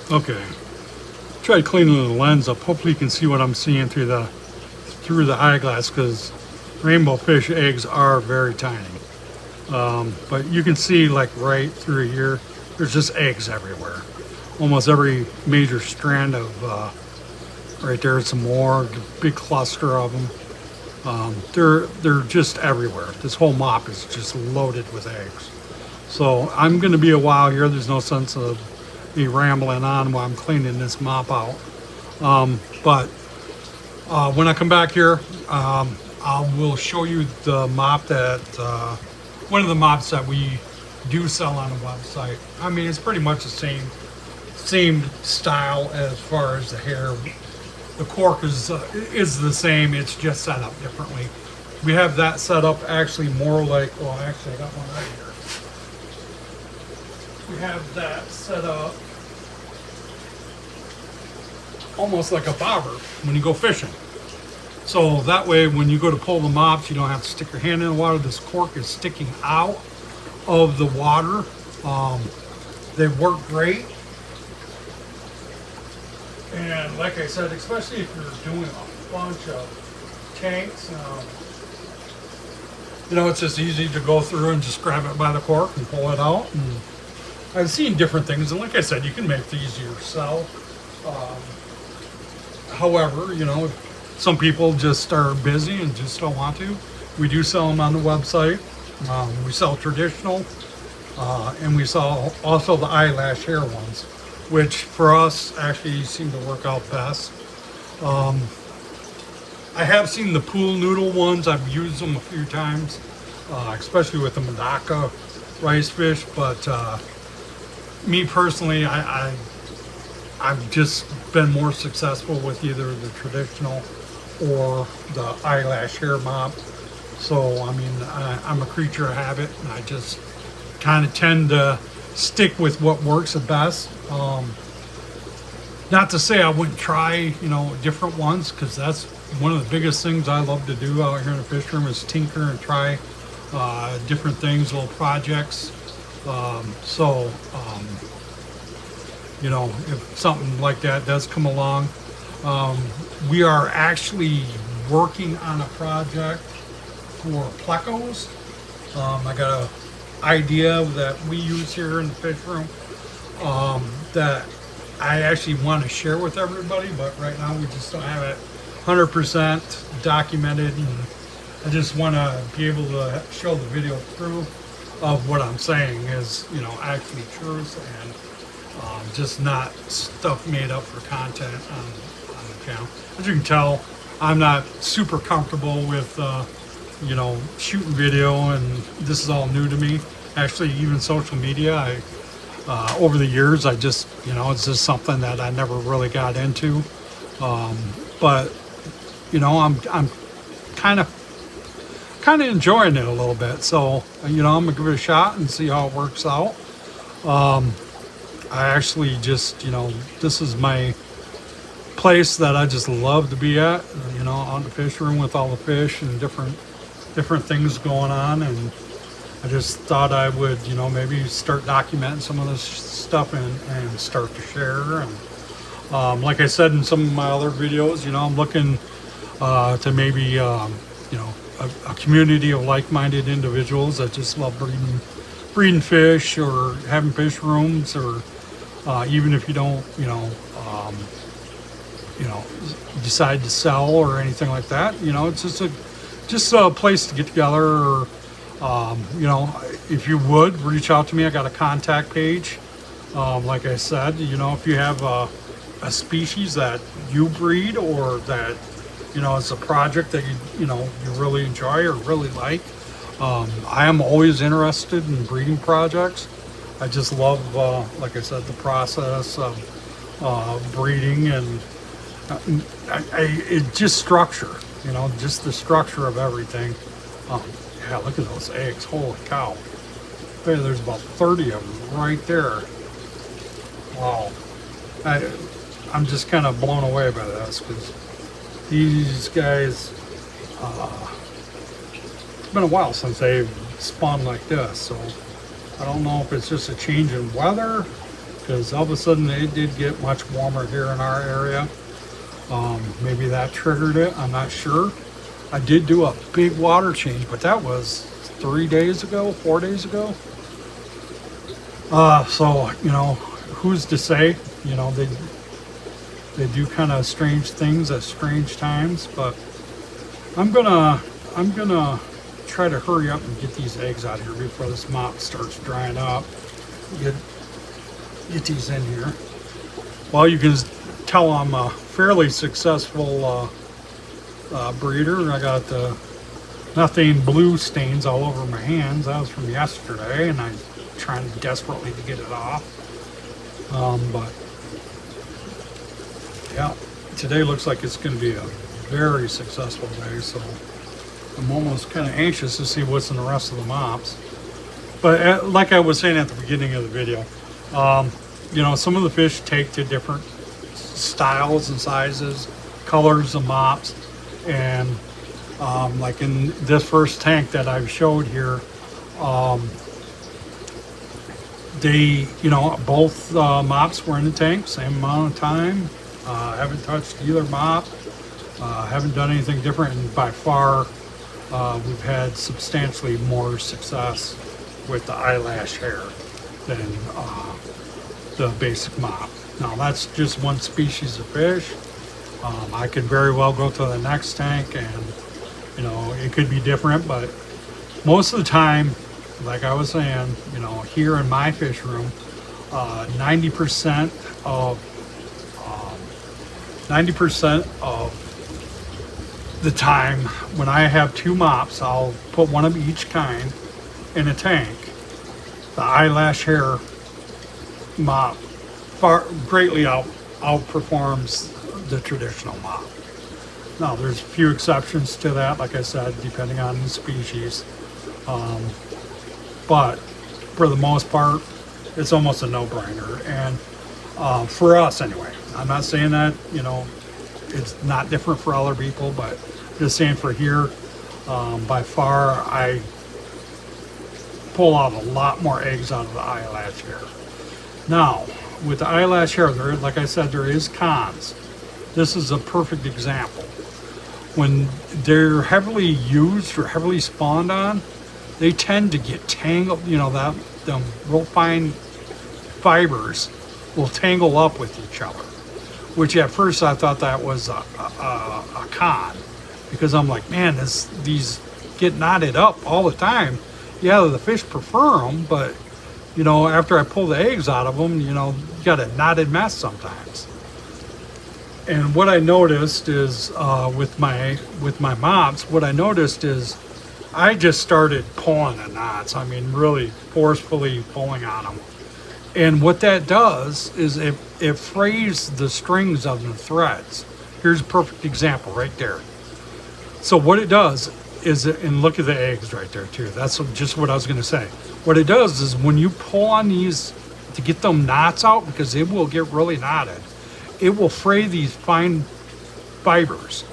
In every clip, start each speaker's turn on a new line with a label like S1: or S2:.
S1: Okay, tried cleaning the lens up. Hopefully you can see what I'm seeing through the eyeglass, because rainbow fish eggs are very tiny. But you can see like right through here, there's just eggs everywhere. Almost every major strand of, right there, some more, big cluster of them. They're just everywhere. This whole mop is just loaded with eggs. So I'm going to be a while here. There's no sense of me rambling on while I'm cleaning this mop out. But when I come back here, I will show you the mop that, one of the mops that we do sell on the website. I mean, it's pretty much the same style as far as the hair. The cork is the same, it's just set up differently. We have that set up actually more like, well, actually I got one right here. We have that set up almost like a bobber when you go fishing. So that way when you go to pull the mops, you don't have to stick your hand in the water. This cork is sticking out of the water. They work great. And like I said, especially if you're doing a bunch of tanks, you know, it's just easy to go through and just grab it by the cork and pull it out. And I've seen different things, and like I said, you can make these yourself. However, you know, some people just are busy and just don't want to. We do sell them on the website. We sell traditional, and we sell also the eyelash hair ones, which for us actually seem to work out best. I have seen the pool noodle ones. I've used them a few times, especially with the Medaka Ricefish, but me personally, I've just been more successful with either the traditional or the eyelash hair mop. So I mean, I'm a creature of habit, and I just kind of tend to stick with what works the best. Not to say I wouldn't try, you know, different ones, because that's one of the biggest things I love to do out here in the fish room, is tinker and try different things, little projects. You know, if something like that does come along, we are actually working on a project for plecos. I got an idea that we use here in the fish room that I actually want to share with everybody, but right now we just don't have it 100% documented, and I just want to be able to show the video through of what I'm saying is, you know, actually truth, and just not stuff made up for content on the channel. As you can tell, I'm not super comfortable with you know, shooting video, and this is all new to me. Actually, even social media, over the years, I just, you know, it's just something that I never really got into. But you know, I'm kind of enjoying it a little bit. So you know, I'm gonna give it a shot and see how it works out. I actually just, you know, this is my place that I just love to be at. You know, on the fish room with all the fish and different things going on, and I just thought I would, you know, maybe start documenting some of this stuff and start to share. And like I said in some of my other videos, you know, I'm looking to maybe, you know, a community of like-minded individuals that just love breeding fish, or having fish rooms, or even if you don't, you know, decide to sell or anything like that, you know, it's just a place to get together. Or you know, if you would reach out to me, I got a contact page. Like I said, you know, if you have a species that you breed, or that, you know, it's a project that you know, you really enjoy or really like, I am always interested in breeding projects. I just love, like I said, the process of breeding, and it just structure, you know, just the structure of everything. Yeah, look at those eggs. Holy cow. There's about 30 of them right there. Wow. I'm just kind of blown away by this, because these guys, it's been a while since they've spawned like this, so I don't know if it's just a change in weather, because all of a sudden it did get much warmer here in our area. Maybe that triggered it, I'm not sure. I did do a big water change, but that was 3 days ago, 4 days ago. So, you know, who's to say? You know, they do kind of strange things at strange times, but I'm gonna try to hurry up and get these eggs out here before this mop starts drying up. Get these in here. Well, you can tell I'm a fairly successful breeder. I got nothing blue stains all over my hands. That was from yesterday, and I'm trying desperately to get it off. But yeah, today looks like it's going to be a very successful day, so I'm almost kind of anxious to see what's in the rest of the mops. But like I was saying at the beginning of the video, you know, some of the fish take to different styles and sizes, colors of mops, and like in this first tank that I've showed here, they, you know, both mops were in the tank, same amount of time. Haven't touched either mop, haven't done anything different, and by far we've had substantially more success with the eyelash hair than the basic mop. Now that's just one species of fish. I could very well go to the next tank and, you know, it could be different, but most of the time, like I was saying, you know, here in my fish room, 90% of the time when I have two mops, I'll put one of each kind in a tank. The eyelash hair mop greatly outperforms the traditional mop. Now there's a few exceptions to that, like I said, depending on the species. But for the most part, it's almost a no-brainer. And for us anyway, I'm not saying that, you know, it's not different for other people, but just saying for here, by far, I pull out a lot more eggs out of the eyelash hair. Now, with the eyelash hair, there, like I said, there is cons. This is a perfect example. When they're heavily used or heavily spawned on, they tend to get tangled, you know, them real fine fibers will tangle up with each other, which at first I thought that was a con, because I'm like, man, these get knotted up all the time. Yeah, the fish prefer them, but, you know, after I pull the eggs out of them, you know, you got a knotted mess sometimes. And what I noticed is with my mops, what I noticed is I just started pulling the knots. I mean, really forcefully pulling on them. And what that does is it frays the strings of the threads. Here's a perfect example right there. So what it does is, and look at the eggs right there too. That's just what I was going to say. What it does is when you pull on these to get them knots out, because it will get really knotted, it will fray these fine fibers,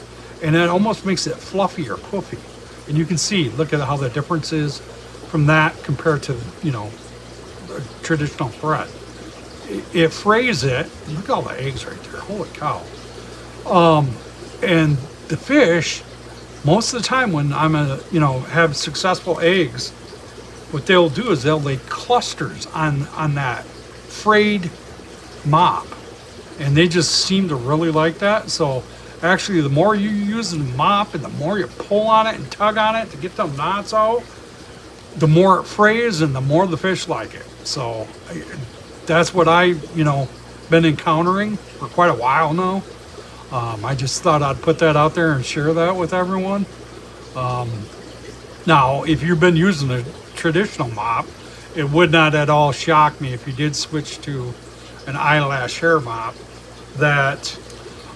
S1: and it almost makes it fluffy or poofy. And you can see, look at how the difference is from that compared to, you know, a traditional thread. It frays it. Look at all the eggs right there. Holy cow. And the fish, most of the time when I'm have successful eggs, what they'll do is they'll lay clusters on that frayed mop, and they just seem to really like that. So actually, the more you use the mop and the more you pull on it and tug on it to get them knots out, the more it frays and the more the fish like it. So that's what I, been encountering for quite a while now. I just thought I'd put that out there and share that with everyone. Now, if you've been using a traditional mop, it would not at all shock me if you did switch to an eyelash hair mop that,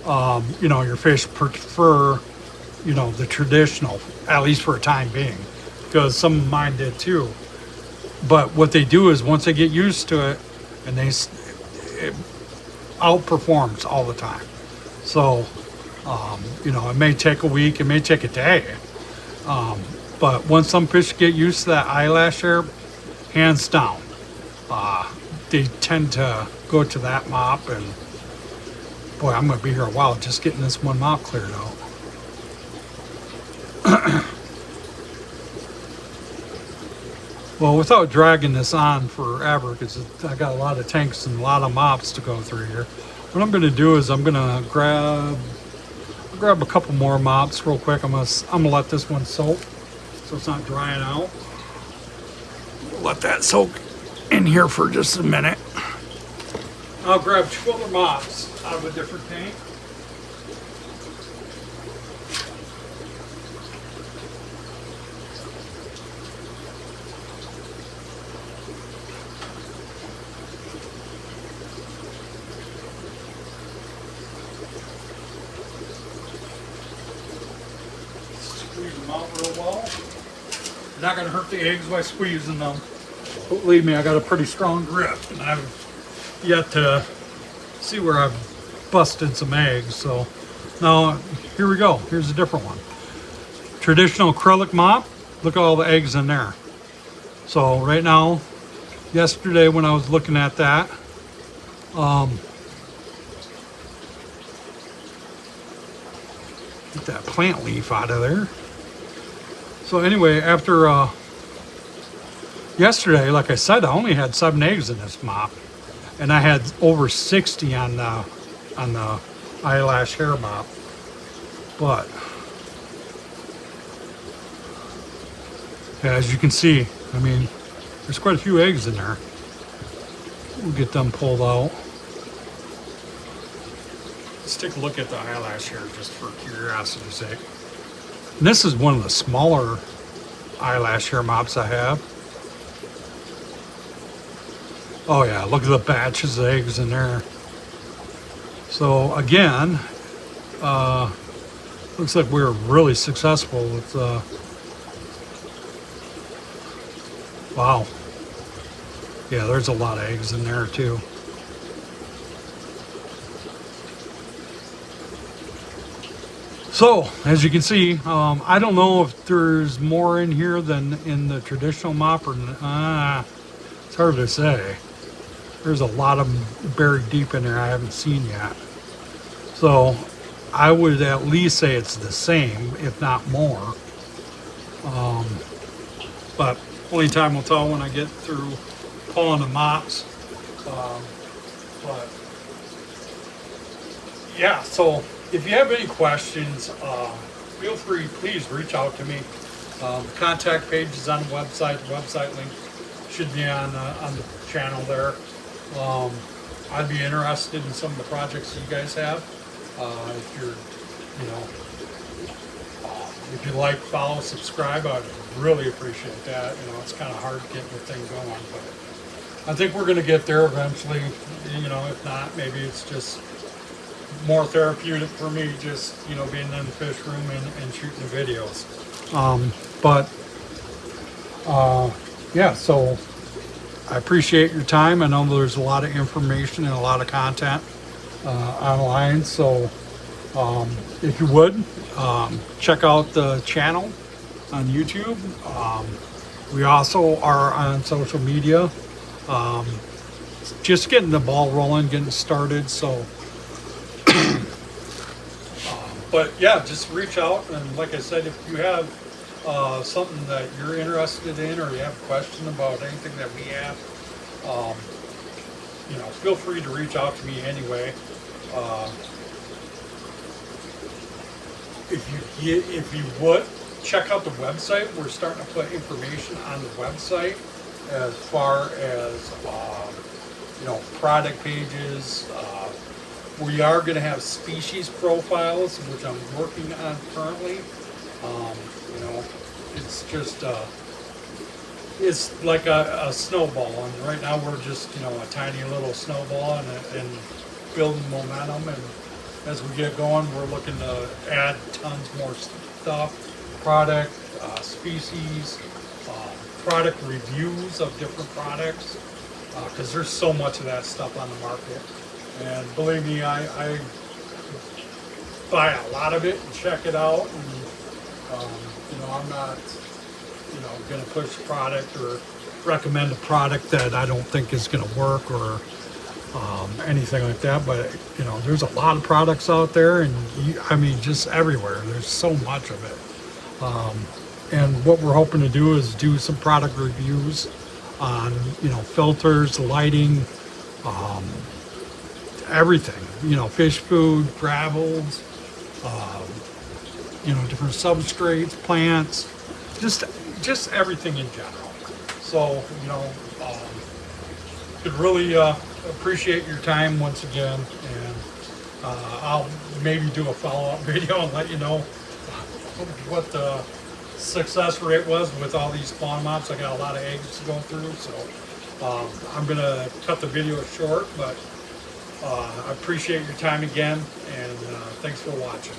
S1: your fish prefer, the traditional, at least for a time being, because some of mine did too. But what they do is once they get used to it, and it outperforms all the time. So, it may take a week, it may take a day. But once some fish get used to that eyelash hair, hands down, they tend to go to that mop, and boy, I'm gonna be here a while just getting this one mop cleared out. Well, without dragging this on forever, because I got a lot of tanks and a lot of mops to go through here, what I'm gonna do is I'm gonna grab a couple more mops real quick. I'm gonna let this one soak so it's not drying out. Let that soak in here for just a minute. I'll grab 2 other mops out of a different tank. Squeeze them out real well. You're not going to hurt the eggs by squeezing them. But believe me, I got a pretty strong grip, and I've yet to see where I've busted some eggs. So now here we go. Here's a different one. Traditional acrylic mop. Look at all the eggs in there. So right now, yesterday when I was looking at that, get that plant leaf out of there. So anyway, after yesterday, like I said, I only had 7 eggs in this mop, and I had over 60 on the eyelash hair mop. But yeah, as you can see, I mean, there's quite a few eggs in there. We'll get them pulled out. Let's take a look at the eyelash hair just for curiosity's sake. And this is one of the smaller eyelash hair mops I have. Oh yeah, look at the batches of eggs in there. So again, looks like we were really successful with, wow. Yeah, there's a lot of eggs in there too. So, as you can see, I don't know if there's more in here than in the traditional mop, or it's hard to say. There's a lot of them buried deep in there I haven't seen yet. So, I would at least say it's the same, if not more. But only time will tell when I get through pulling the mops. But yeah, so if you have any questions, feel free, please reach out to me. The contact page is on the website. The website link should be on the channel there. I'd be interested in some of the projects you guys have. If you're, if you like, follow, subscribe, I'd really appreciate that. It's kind of hard getting the thing going, but I think we're going to get there eventually. If not, maybe it's just more therapeutic for me, just being in the fish room and shooting the videos. Yeah, so I appreciate your time. I know there's a lot of information and a lot of content online, so if you would check out the channel on YouTube. We also are on social media, just getting the ball rolling, getting started. So but yeah, just reach out, and like I said, if you have something that you're interested in, or you have a question about anything that we have, feel free to reach out to me anyway. If you would check out the website, we're starting to put information on the website as far as product pages. We are going to have species profiles, which I'm working on currently. It's just it's like a snowball, and right now we're just a tiny little snowball and building momentum. And as we get going, we're looking to add tons more stuff, product, species, product reviews of different products, because there's so much of that stuff on the market. And believe me, I buy a lot of it and check it out. And I'm not, going to push product or recommend a product that I don't think is going to work or anything like that. But you know, there's a lot of products out there, and I mean, just everywhere. There's so much of it. And what we're hoping to do is do some product reviews on, you know, filters, lighting, everything. You know, fish food, gravels, you know, different substrates, plants, just everything in general. So, you know, could really appreciate your time once again, and I'll maybe do a follow-up video and let you know what the success rate was with all these spawn mops. I got a lot of eggs to go through, so I'm gonna cut the video short, but I appreciate your time again, and thanks for watching.